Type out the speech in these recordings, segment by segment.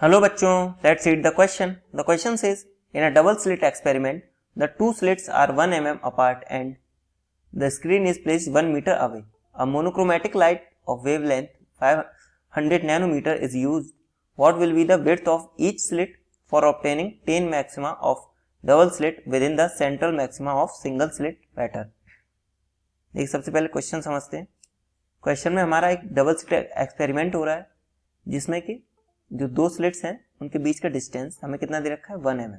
Hello बच्चों, let's read the question. The question says, in a double slit experiment, the two slits are 1 mm apart and the screen is placed 1 meter away. A monochromatic light of wavelength 500 nanometer is used. What will be the width of each slit for obtaining 10 maxima of double slit within the central maxima of single slit pattern? देखिए, सबसे पहले question समझते हैं. Question में हमारा एक double slit experiment हो रहा है जिसमें कि जो दो स्लिट्स हैं उनके बीच का डिस्टेंस हमें कितना दे रखा है 1 mm,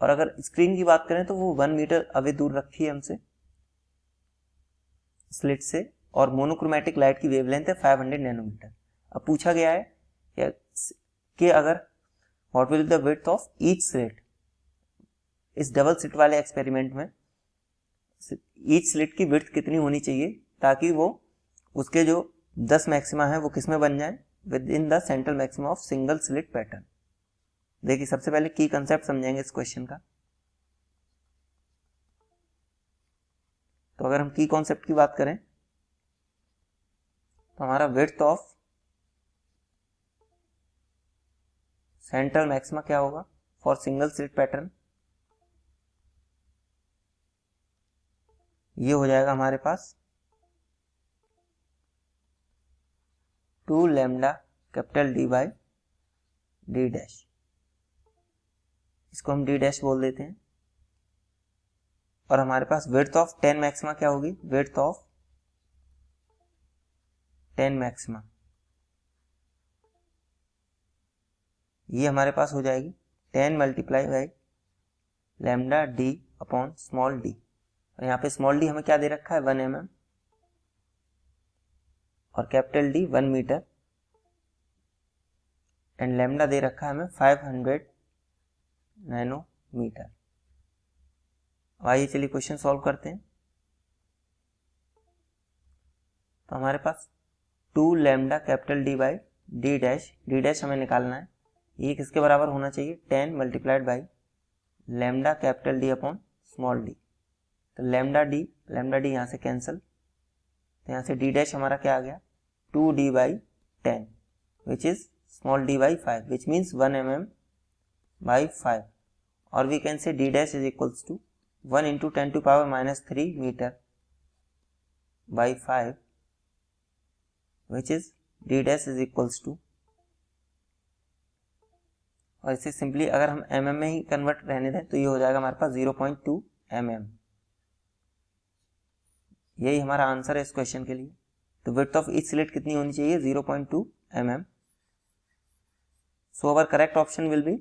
और अगर स्क्रीन की बात करें तो वो 1 मीटर अवे दूर रखी है हमसे स्लिट से, और मोनोक्रोमेटिक लाइट की वेवलेंथ है 500 नैनोमीटर. अब पूछा गया है कि अगर what will the width of each slit, इस डबल स्लिट वाले एक्सपेरिमेंट में ईच स्लिट की विड्थ कितनी होनी चाहिए ताकि वो उसके जो 10 मैक्सिमा है वो किस में बन जाए, with in the central maxima of single slit pattern. देखिए, सबसे पहले की कंसेप्ट समझेंगे इस क्वेश्चन का. तो अगर हम की कॉन्सेप्ट की बात करें तो हमारा विड्थ ऑफ सेंट्रल मैक्सिमा क्या होगा फॉर सिंगल स्लिट पैटर्न, ये हो जाएगा हमारे पास 2 lambda capital D by D dash. इसको हम डी डैश बोल देते हैं. और हमारे पास विड्थ ऑफ 10 मैक्सिमा क्या होगी, विड्थ ऑफ 10 मैक्सिमा ये हमारे पास हो जाएगी 10 multiply by lambda D upon small D. और यहाँ पे स्मॉल डी हमें क्या दे रखा है 1 mm और capital D 1 metre and lambda दे रखा है हमें 500 नैनोमीटर. आइए चलिए क्वेश्चन सॉल्व करते हैं. तो हमारे पास 2 lambda capital D by D dash हमें निकालना है. ये किसके बराबर होना चाहिए 10 multiplied by lambda capital D upon small D. तो लैम्डा डी यहाँ से कैंसिल, तो यहाँ से डी डैश हमारा क्या आ गया 2d by 10 which is small d by 5 which means 1 mm by 5, और we can say d dash is equals to 1 into 10 to power minus 3 metre by 5 which is d dash is equals to, और इसे simply अगर हम mm में ही convert रहने दें तो ये हो जाएगा हमारे पास 0.2 mm. यही हमारा आंसर है इस क्वेश्चन के लिए. तो विड्थ ऑफ ईच स्लिट कितनी होनी चाहिए 0.2 mm. So our correct option will be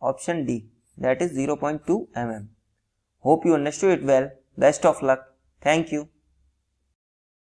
option D, that is 0.2 mm. Hope you understood it well. Best of luck. Thank you.